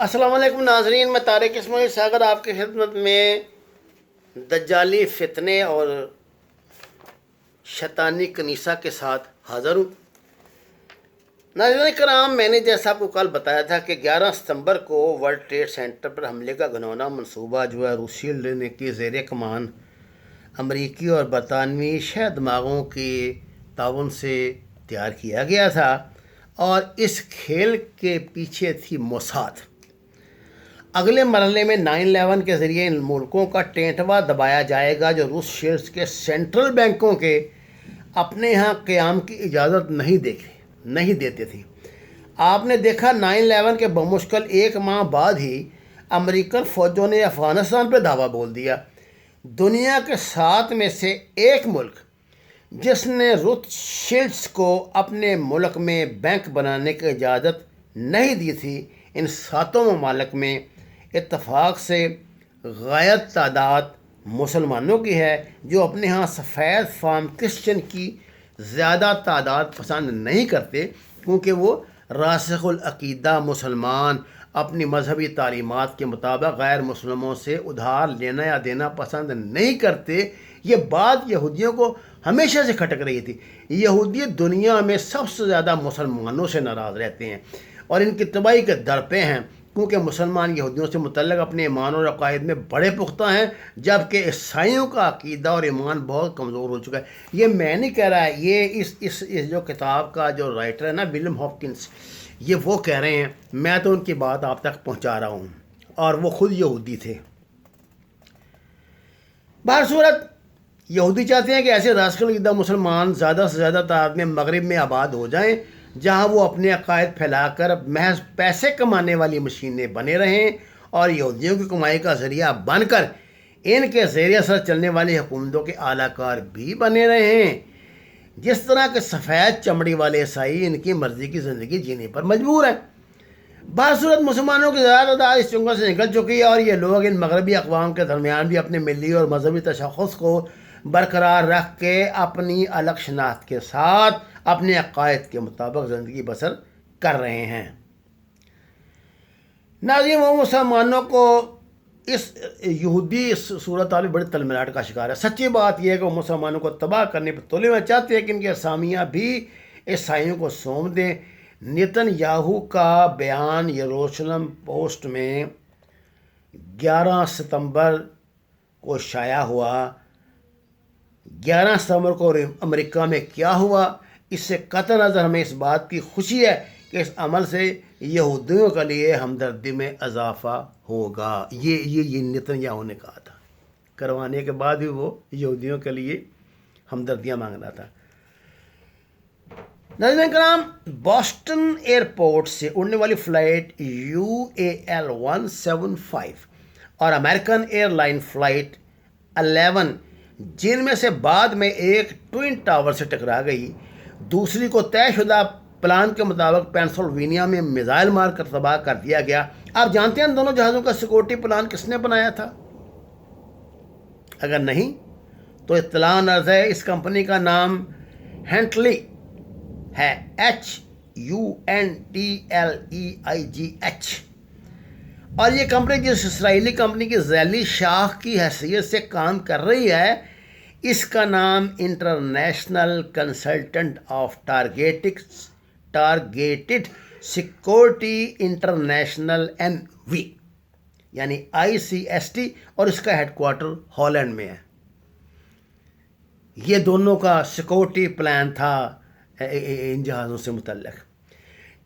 السلام علیکم ناظرین، میں طارق اسماعیل ساگر آپ کی خدمت میں دجالی فتنے اور شیطانی کنیسہ کے ساتھ حاضر ہوں۔ ناظرین کرام، میں نے جیسا آپ کو کل بتایا تھا کہ 11 ستمبر کو ورلڈ ٹریڈ سینٹر پر حملے کا گھناؤنا منصوبہ جو ہے روسی لینے کی زیر کمان امریکی اور برطانوی شہ دماغوں کے تعاون سے تیار کیا گیا تھا، اور اس کھیل کے پیچھے تھی موساد۔ اگلے مرحلے میں 9/11 کے ذریعے ان ملکوں کا ٹینٹوا دبایا جائے گا جو روس شیئرز کے سینٹرل بینکوں کے اپنے ہاں قیام کی اجازت نہیں دیتے تھے۔ آپ نے دیکھا 9/11 کے بمشکل ایک ماہ بعد ہی امریکن فوجوں نے افغانستان پہ دھاوا بول دیا۔ دنیا کے 7 میں سے ایک ملک جس نے روس شیلڈز کو اپنے ملک میں بینک بنانے کی اجازت نہیں دی تھی، ان 7 ممالک میں اتفاق سے غایت تعداد مسلمانوں کی ہے، جو اپنے ہاں سفید فام کرسچن کی زیادہ تعداد پسند نہیں کرتے، کیونکہ وہ راسخ العقیدہ مسلمان اپنی مذہبی تعلیمات کے مطابق غیر مسلموں سے ادھار لینا یا دینا پسند نہیں کرتے۔ یہ بات یہودیوں کو ہمیشہ سے کھٹک رہی تھی۔ یہودی دنیا میں سب سے زیادہ مسلمانوں سے ناراض رہتے ہیں اور ان کی تباہی کے در پہ ہیں، کیونکہ مسلمان یہودیوں سے متعلق اپنے ایمان اور عقائد میں بڑے پختہ ہیں، جبکہ عیسائیوں کا عقیدہ اور ایمان بہت کمزور ہو چکا ہے۔ یہ میں نہیں کہہ رہا ہے، یہ اس جو کتاب کا جو رائٹر ہے نا، ولیم ہاپکنس، یہ وہ کہہ رہے ہیں، میں تو ان کی بات آپ تک پہنچا رہا ہوں، اور وہ خود یہودی تھے۔ بہر صورت یہودی چاہتے ہیں کہ ایسے راسخ العقیدہ مسلمان زیادہ سے زیادہ تعداد میں مغرب میں آباد ہو جائیں، جہاں وہ اپنے عقائد پھیلا کر محض پیسے کمانے والی مشینیں بنے رہیں اور یہودیوں کی کمائی کا ذریعہ بن کر ان کے زیر اثر چلنے والی حکومتوں کے اعلی کار بھی بنے رہیں، جس طرح کے سفید چمڑی والے عیسائی ان کی مرضی کی زندگی جینے پر مجبور ہیں۔ بصورت مسلمانوں کی زیادہ تعداد اس چنگل سے نکل چکی ہے، اور یہ لوگ ان مغربی اقوام کے درمیان بھی اپنے ملی اور مذہبی تشخص کو برقرار رکھ کے اپنی الگ شناخت کے ساتھ اپنے عقائد کے مطابق زندگی بسر کر رہے ہیں۔ ناظرین، وہ مسلمانوں کو اس یہودی صورتحال بڑی تلملاٹ کا شکار ہے۔ سچی بات یہ ہے کہ وہ مسلمانوں کو تباہ کرنے پر تلے ہوئے چاہتے ہیں کہ ان کی اسامیاں بھی عیسائیوں کو سونپ دیں۔ نیتن یاہو کا بیان یروشلم پوسٹ میں 11 ستمبر کو شائع ہوا۔ 11 ستمبر کو امریکہ میں کیا ہوا، اس سے قطع نظر ہمیں اس بات کی خوشی ہے کہ اس عمل سے یہودیوں کے لیے ہمدردی میں اضافہ ہوگا۔ یہ نیتن یاہو نے کہا تھا، کروانے کے بعد بھی وہ یہودیوں کے لیے ہمدردیاں مانگ رہا تھا۔ ناظرین کرام، بوسٹن ایئرپورٹ سے اڑنے والی فلائٹ UAL 175 اور امریکن ایئر لائن فلائٹ 11، جن میں سے بعد میں ایک ٹوئن ٹاور سے ٹکرا گئی، دوسری کو طے شدہ پلان کے مطابق پینسلوینیا میں میزائل مار کر تباہ کر دیا گیا۔ آپ جانتے ہیں ان دونوں جہازوں کا سیکورٹی پلان کس نے بنایا تھا؟ اگر نہیں تو اطلاع عرض ہے، اس کمپنی کا نام ہنٹلی ہے، HUNTLEIGH، اور یہ کمپنی جس اسرائیلی کمپنی کی ذیلی شاخ کی حیثیت سے کام کر رہی ہے، اس کا نام international consultant of targeted security international NV یعنی ICST، اور اس کا ہیڈ کوارٹر ہالینڈ میں ہے۔ یہ دونوں کا سیکورٹی پلان تھا ان جہازوں سے متعلق۔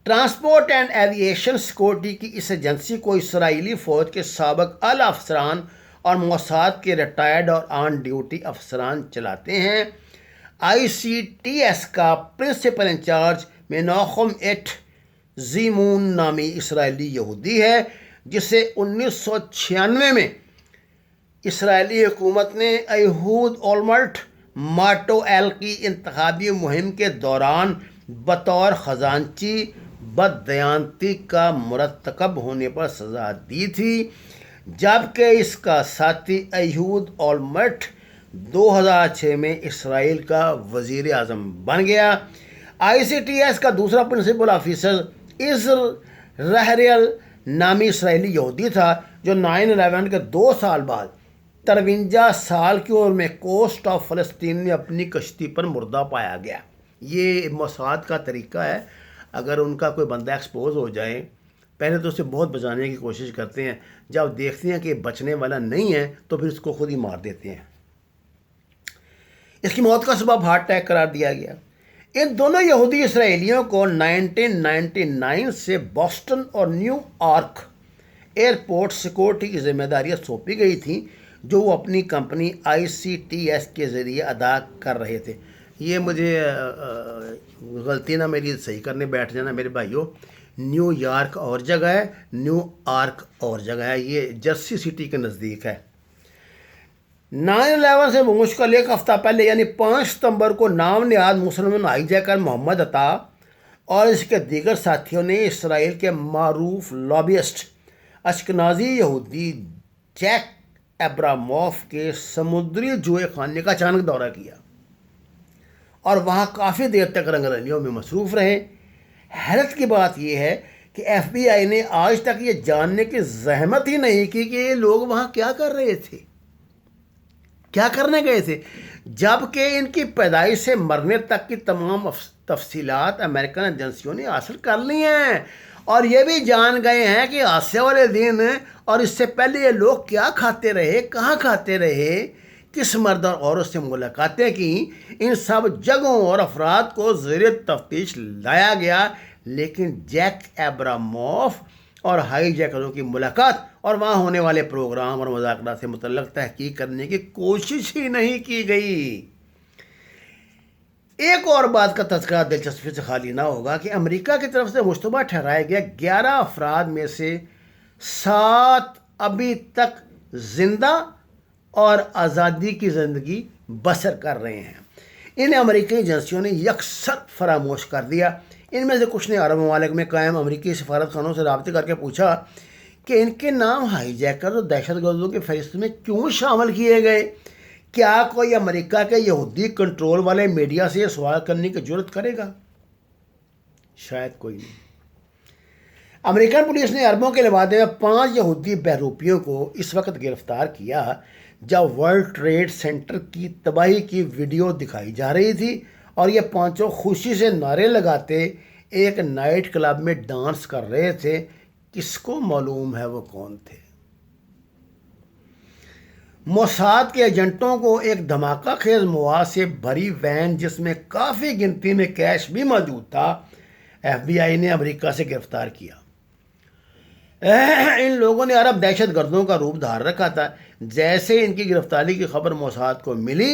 ٹرانسپورٹ اینڈ ایویشن سیکورٹی کی اس ایجنسی کو اسرائیلی فوج کے سابق اعلیٰ افسران اور موساد کے ریٹائرڈ اور آن ڈیوٹی افسران چلاتے ہیں۔ ICTS کا پرنسپل انچارج میناخم ایٹ زیمون نامی اسرائیلی یہودی ہے، جسے 1996 میں اسرائیلی حکومت نے ایہود اولمرٹ ماٹو ایل کی انتخابی مہم کے دوران بطور خزانچی بددیانتی کا مرتکب ہونے پر سزا دی تھی، جبکہ اس کا ساتھی ایہود اولمرٹ 2006 میں اسرائیل کا وزیر اعظم بن گیا۔ ICTS کا دوسرا پرنسپل آفیسر اسرائیل نامی اسرائیلی یہودی تھا جو 9/11 کے 2 سال بعد 53 سال کی عمر میں کوسٹ آف فلسطین میں اپنی کشتی پر مردہ پایا گیا۔ یہ موساد کا طریقہ ہے، اگر ان کا کوئی بندہ ایکسپوز ہو جائے پہلے تو اسے بہت بچانے کی کوشش کرتے ہیں، جب دیکھتے ہیں کہ بچنے والا نہیں ہے تو پھر اس کو خود ہی مار دیتے ہیں۔ اس کی موت کا سبب ہارٹ اٹیک قرار دیا گیا۔ ان دونوں یہودی اسرائیلیوں کو 1999 سے بوسٹن اور نیو یارک ایئرپورٹ سیکورٹی کی ذمہ داریاں سونپی گئی تھیں جو وہ اپنی کمپنی ICTS کے ذریعے ادا کر رہے تھے۔ یہ مجھے غلطی نہ میری صحیح کرنے بیٹھ جانا میرے بھائیوں، نیو یارک اور جگہ ہے، نیو یارک اور جگہ ہے، یہ جرسی سٹی کے نزدیک ہے۔ 9/11 سے بمشکل ایک ہفتہ پہلے یعنی 5 ستمبر کو نام نہاد مسلمان ہائی جیکر محمد عطا اور اس کے دیگر ساتھیوں نے اسرائیل کے معروف لابیسٹ اشکنازی یہودی جیک ایبراموف کے سمندری جوئے خانے کا اچانک دورہ کیا اور وہاں کافی دیر تک رنگ رلیوں میں مصروف رہے۔ حیرت کی بات یہ ہے کہ FBI نے آج تک یہ جاننے کی زحمت ہی نہیں کی کہ یہ لوگ وہاں کیا کر رہے تھے، کیا کرنے گئے تھے، جبکہ ان کی پیدائش سے مرنے تک کی تمام تفصیلات امریکن ایجنسیوں نے حاصل کر لی ہیں، اور یہ بھی جان گئے ہیں کہ حادثے والے دن اور اس سے پہلے یہ لوگ کیا کھاتے رہے، کہاں کھاتے رہے، کس مرد اور عورت سے ملاقاتیں کی۔ ان سب جگہوں اور افراد کو زیر تفتیش لایا گیا، لیکن جیک ایبراموف اور ہائی جیکروں کی ملاقات اور وہاں ہونے والے پروگرام اور مذاکرات سے متعلق تحقیق کرنے کی کوشش ہی نہیں کی گئی۔ ایک اور بات کا تذکرہ دلچسپی سے خالی نہ ہوگا کہ امریکہ کی طرف سے مشتبہ ٹھہرائے گئے 11 افراد میں سے 7 ابھی تک زندہ اور آزادی کی زندگی بسر کر رہے ہیں۔ انہیں امریکی ایجنسیوں نے یکسر فراموش کر دیا۔ ان میں سے کچھ نے عرب ممالک میں قائم امریکی سفارت خانوں سے رابطے کر کے پوچھا کہ ان کے نام ہائی جیکر اور دہشت گردوں کی فہرست میں کیوں شامل کیے گئے۔ کیا کوئی امریکہ کے یہودی کنٹرول والے میڈیا سے یہ سوال کرنے کی جرت کرے گا؟ شاید کوئی نہیں۔ امریکن پولیس نے عربوں کے لبادے میں 5 یہودی بہروپیوں کو اس وقت گرفتار کیا جب ورلڈ ٹریڈ سینٹر کی تباہی کی ویڈیو دکھائی جا رہی تھی، اور یہ 5 خوشی سے نعرے لگاتے ایک نائٹ کلب میں ڈانس کر رہے تھے۔ کس کو معلوم ہے وہ کون تھے؟ موساد کے ایجنٹوں کو ایک دھماکہ خیز مواد سے بھری وین جس میں کافی گنتی میں کیش بھی موجود تھا FBI نے امریکہ سے گرفتار کیا۔ ان لوگوں نے عرب دہشت گردوں کا روپ دھار رکھا تھا۔ جیسے ان کی گرفتاری کی خبر موساد کو ملی،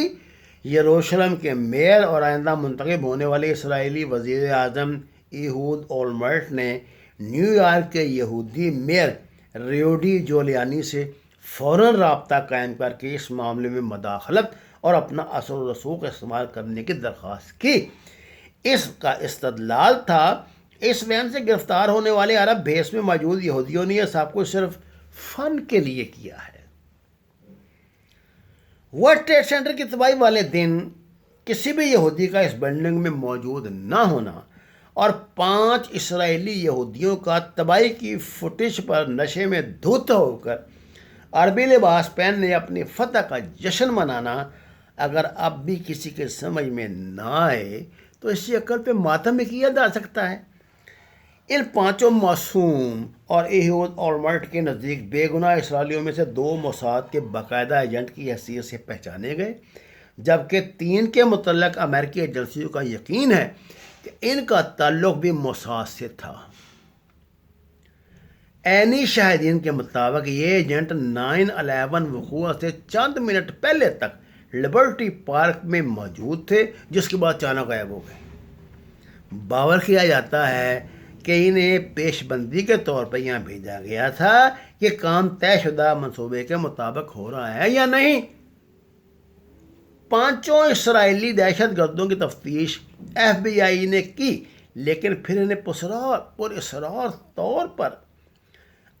یروشلم کے میئر اور آئندہ منتخب ہونے والے اسرائیلی وزیر اعظم ایہود اولمرٹ نے نیو یارک کے یہودی میئر ریوڈی جولیانی سے فوراً رابطہ قائم کر کے اس معاملے میں مداخلت اور اپنا اثر و رسوخ استعمال کرنے کی درخواست کی۔ اس کا استدلال تھا اس وین سے گرفتار ہونے والے عرب بھیس میں موجود یہودیوں نے یہ سب کچھ صرف فن کے لیے کیا ہے۔ ورلڈ ٹریڈ سینٹر کی تباہی والے دن کسی بھی یہودی کا اس بلڈنگ میں موجود نہ ہونا اور 5 اسرائیلی یہودیوں کا تباہی کی فوٹیج پر نشے میں دھت ہو کر عربی لباس پہننے اپنی فتح کا جشن منانا اگر اب بھی کسی کے سمجھ میں نہ آئے تو اسی عقل پہ ماتم بھی کیا جا سکتا ہے۔ ان 5 معصوم اور ایہود اولمرٹ کے نزدیک بے گناہ اسرائیلیوں میں سے 2 موساد کے باقاعدہ ایجنٹ کی حیثیت سے پہچانے گئے، جبکہ 3 کے متعلق امریکی ایجنسیوں کا یقین ہے کہ ان کا تعلق بھی موساد سے تھا۔ عینی شاہدین کے مطابق یہ ایجنٹ 9/11 وقوع سے چند منٹ پہلے تک لبرٹی پارک میں موجود تھے، جس کے بعد اچانک غائب ہو گئے۔ باور کیا جاتا ہے کہ انہیں پیش بندی کے طور پر یہاں بھیجا گیا تھا کہ کام طے شدہ منصوبے کے مطابق ہو رہا ہے یا نہیں۔ 5 اسرائیلی دہشت گردوں کی تفتیش FBI نے کی، لیکن پھر انہیں پراسرار طور پر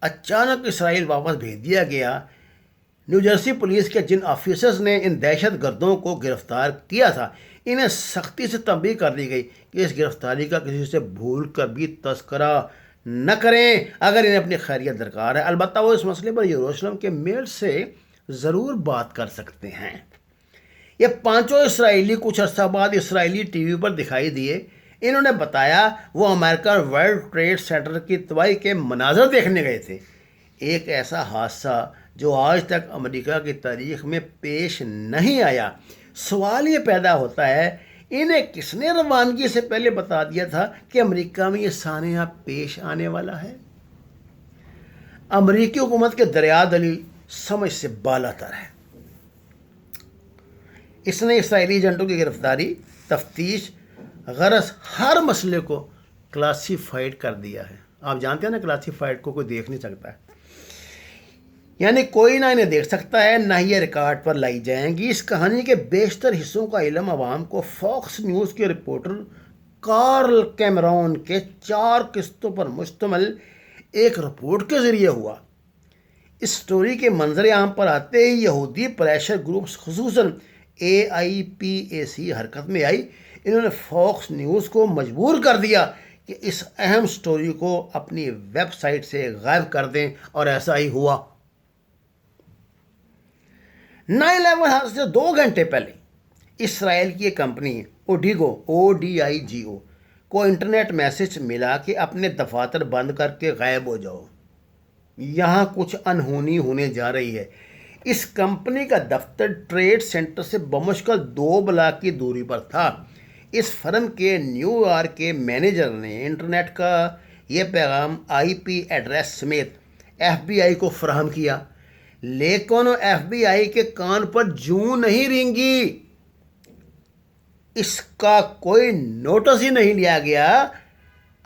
اچانک اسرائیل واپس بھیج دیا گیا۔ نیو جرسی پولیس کے جن آفیسرز نے ان دہشت گردوں کو گرفتار کیا تھا، انہیں سختی سے تنبیہ کر دی گئی کہ اس گرفتاری کا کسی سے بھول کر بھی تذکرہ نہ کریں اگر انہیں اپنی خیریت درکار ہے۔ البتہ وہ اس مسئلے پر یروشلم کے میئر سے ضرور بات کر سکتے ہیں۔ یہ پانچوں اسرائیلی کچھ عرصہ بعد اسرائیلی ٹی وی پر دکھائی دیے۔ انہوں نے بتایا وہ امریکہ ورلڈ ٹریڈ سینٹر کی تباہی کے مناظر دیکھنے گئے تھے، ایک ایسا حادثہ جو آج تک امریکہ کی تاریخ میں پیش نہیں آیا۔ سوال یہ پیدا ہوتا ہے انہیں کس نے روانگی سے پہلے بتا دیا تھا کہ امریکہ میں یہ سانحہ پیش آنے والا ہے؟ امریکی حکومت کے دریا دلی سمجھ سے بالا تر ہے۔ اس نے اسرائیلی ایجنٹوں کی گرفتاری، تفتیش، غرض ہر مسئلے کو کلاسیفائڈ کر دیا ہے۔ آپ جانتے ہیں نا کلاسیفائڈ کو کوئی دیکھ نہیں سکتا ہے، یعنی کوئی نہ انہیں دیکھ سکتا ہے نہ یہ ریکارڈ پر لائی جائیں گی۔ اس کہانی کے بیشتر حصوں کا علم عوام کو فاکس نیوز کے رپورٹر کارل کیمرون کے 4 قسطوں پر مشتمل ایک رپورٹ کے ذریعے ہوا۔ اس سٹوری کے منظر عام پر آتے ہی یہودی پریشر گروپس خصوصاً AIPAC حرکت میں آئی۔ انہوں نے فاکس نیوز کو مجبور کر دیا کہ اس اہم سٹوری کو اپنی ویب سائٹ سے غائب کر دیں، اور ایسا ہی ہوا۔ 9/11 حادثے سے 2 گھنٹے پہلے اسرائیل کی ایک کمپنی ODIGO کو انٹرنیٹ میسج ملا کہ اپنے دفاتر بند کر کے غائب ہو جاؤ، یہاں کچھ انہونی ہونے جا رہی ہے۔ اس کمپنی کا دفتر ٹریڈ سینٹر سے بمشکل 2 بلاک کی دوری پر تھا۔ اس فرم کے نیو یارک کے مینیجر نے انٹرنیٹ کا یہ پیغام IP ایڈریس سمیت FBI کو فراہم کیا، لیکن FBI کے کان پر جوں نہیں رینگی، اس کا کوئی نوٹس ہی نہیں لیا گیا۔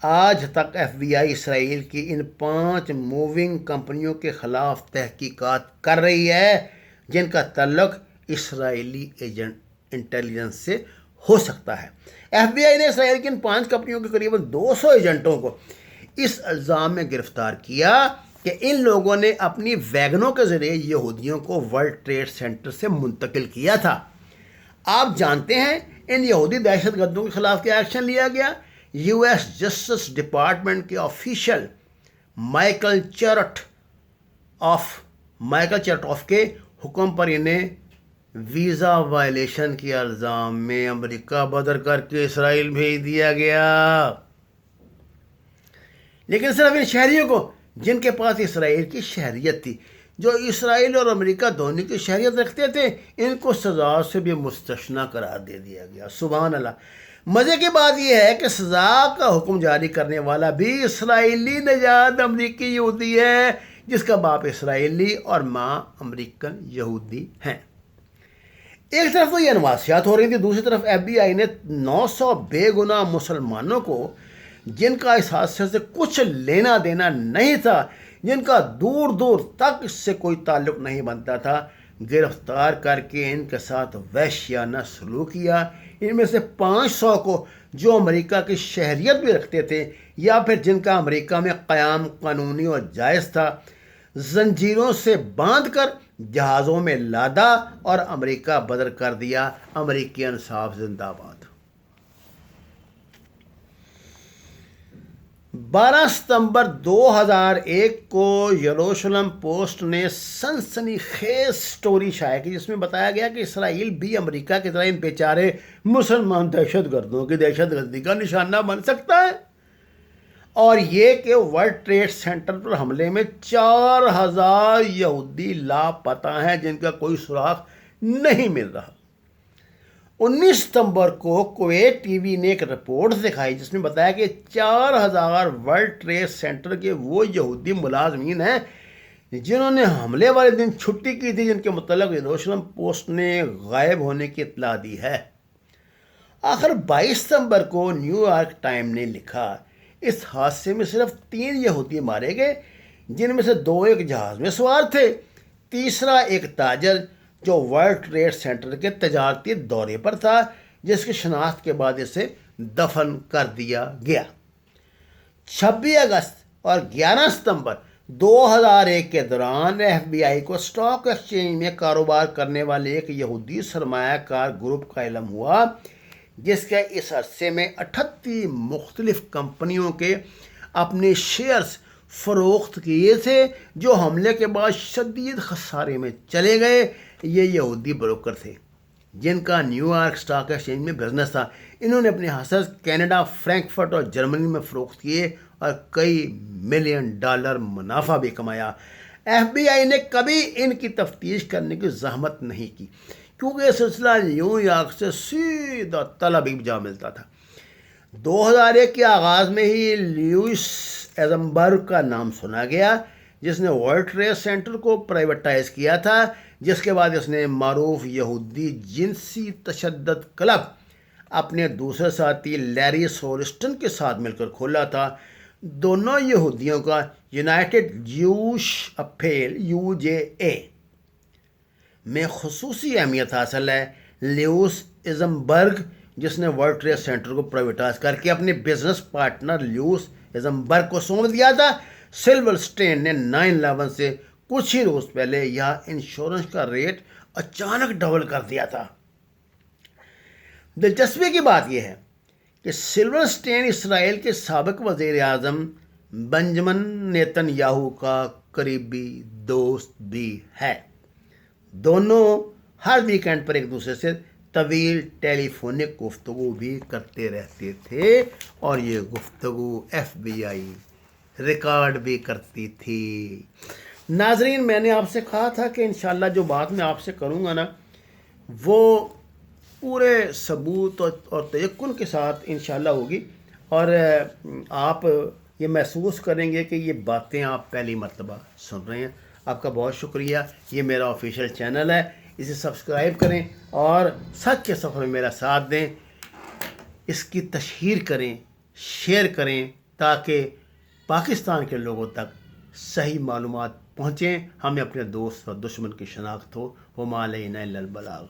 آج تک FBI اسرائیل کی ان 5 موونگ کمپنیوں کے خلاف تحقیقات کر رہی ہے جن کا تعلق اسرائیلی انٹیلیجنس سے ہو سکتا ہے۔ FBI نے اسرائیل کی ان 5 کمپنیوں کے قریب 200 ایجنٹوں کو اس الزام میں گرفتار کیا کہ ان لوگوں نے اپنی ویگنوں کے ذریعے یہودیوں کو ورلڈ ٹریڈ سینٹر سے منتقل کیا تھا۔ آپ جانتے ہیں ان یہودی دہشت گردوں کے خلاف کیا ایکشن لیا گیا؟ US جسٹس ڈپارٹمنٹ کے آفیشل مائیکل چرٹوف کے حکم پر انہیں ویزا وائلیشن کے الزام میں امریکہ بدر کر کے اسرائیل بھیج دیا گیا، لیکن صرف ان شہریوں کو جن کے پاس اسرائیل کی شہریت تھی۔ جو اسرائیل اور امریکہ دونوں کی شہریت رکھتے تھے ان کو سزا سے بھی مستثنی قرار دے دیا گیا۔ سبحان اللہ۔ مزے کی بات یہ ہے کہ سزا کا حکم جاری کرنے والا بھی اسرائیلی نژاد امریکی یہودی ہے، جس کا باپ اسرائیلی اور ماں امریکن یہودی ہیں۔ ایک طرف تو یہ نواسیات ہو رہی تھی، دوسری طرف FBI نے 900 بے گناہ مسلمانوں کو جن کا اس حادثے سے کچھ لینا دینا نہیں تھا، جن کا دور دور تک اس سے کوئی تعلق نہیں بنتا تھا، گرفتار کر کے ان کے ساتھ وحشیانہ سلوک کیا۔ ان میں سے 500 کو جو امریکہ کی شہریت بھی رکھتے تھے یا پھر جن کا امریکہ میں قیام قانونی اور جائز تھا، زنجیروں سے باندھ کر جہازوں میں لادا اور امریکہ بدر کر دیا۔ امریکی انصاف زندہ باد۔ 12 ستمبر 2001 کو یروشلم پوسٹ نے سنسنی خیز سٹوری شائع کی جس میں بتایا گیا کہ اسرائیل بھی امریکہ کی طرح ان بیچارے مسلمان دہشت گردوں کی دہشت گردی کا نشانہ بن سکتا ہے، اور یہ کہ ورلڈ ٹریڈ سینٹر پر حملے میں 4000 یہودی لاپتہ ہیں جن کا کوئی سراغ نہیں مل رہا۔ 19 ستمبر کو کویت ٹی وی نے ایک رپورٹ دکھائی جس میں بتایا کہ 4000 ورلڈ ٹریڈ سینٹر کے وہ یہودی ملازمین ہیں جنہوں نے حملے والے دن چھٹی کی تھی، جن کے متعلق یروشلم پوسٹ نے غائب ہونے کی اطلاع دی ہے۔ آخر 22 ستمبر کو نیو یارک ٹائم نے لکھا اس حادثے میں صرف 3 یہودی مارے گئے، جن میں سے 2 ایک جہاز میں سوار تھے، تیسرا ایک تاجر جو ورلڈ ٹریڈ سینٹر کے تجارتی دورے پر تھا، جس کی شناخت کے بعد اسے دفن کر دیا گیا۔ 26 اگست اور 11 ستمبر 2001 کے دوران FBI کو اسٹاک ایکسچینج میں کاروبار کرنے والے ایک یہودی سرمایہ کار گروپ کا علم ہوا جس کے اس عرصے میں 38 مختلف کمپنیوں کے اپنے شیئرز فروخت کیے تھے جو حملے کے بعد شدید خسارے میں چلے گئے۔ یہ یہودی بروکر تھے جن کا نیو یارک اسٹاک ایکسچینج میں بزنس تھا۔ انہوں نے اپنے حصص کینیڈا، فرینکفرٹ اور جرمنی میں فروخت کیے اور کئی ملین ڈالر منافع بھی کمایا۔ ایف بی آئی نے کبھی ان کی تفتیش کرنے کی زحمت نہیں کی کیونکہ یہ سلسلہ نیو یارک سے سیدھا تل ابیب جا ملتا تھا۔ 2001 کے آغاز میں ہی لیوئس ایزنبرگ کا نام سنا گیا جس نے ورلڈ ٹریڈ سینٹر کو پرائیویٹائز کیا تھا، جس کے بعد اس نے معروف یہودی جنسی تشدد کلب اپنے دوسرے ساتھی لیری سولسٹن کے ساتھ مل کر کھولا تھا۔ دونوں یہودیوں کا یونائٹڈ جیوش اپیل UJA میں خصوصی اہمیت حاصل ہے۔ لیوس ایزنبرگ جس نے ورلڈ ٹریڈ سینٹر کو پرائیویٹائز کر کے اپنے بزنس پارٹنر لیوس ایزنبرگ کو سونپ دیا تھا، سلور اسٹین نے 9/11 سے کچھ ہی روز پہلے یہاں انشورنس کا ریٹ اچانک ڈبل کر دیا تھا۔ دلچسپی کی بات یہ ہے کہ سلور اسٹین اسرائیل کے سابق وزیر اعظم بنجمن نیتن یاہو کا قریبی دوست بھی ہے۔ دونوں ہر ویکینڈ پر ایک دوسرے سے طویل ٹیلی فونک گفتگو بھی کرتے رہتے تھے اور یہ گفتگو FBI ریکارڈ بھی کرتی تھی۔ ناظرین، میں نے آپ سے کہا تھا کہ انشاءاللہ جو بات میں آپ سے کروں گا نا وہ پورے ثبوت اور تیقن کے ساتھ انشاءاللہ ہوگی، اور آپ یہ محسوس کریں گے کہ یہ باتیں آپ پہلی مرتبہ سن رہے ہیں۔ آپ کا بہت شکریہ۔ یہ میرا آفیشیل چینل ہے، اسے سبسکرائب کریں اور سچ کے سفر میں میرا ساتھ دیں، اس کی تشہیر کریں، شیئر کریں تاکہ پاکستان کے لوگوں تک صحیح معلومات پہنچیں، ہمیں اپنے دوست اور دشمن کی شناخت ہو۔ وما علینا الا البلاغ۔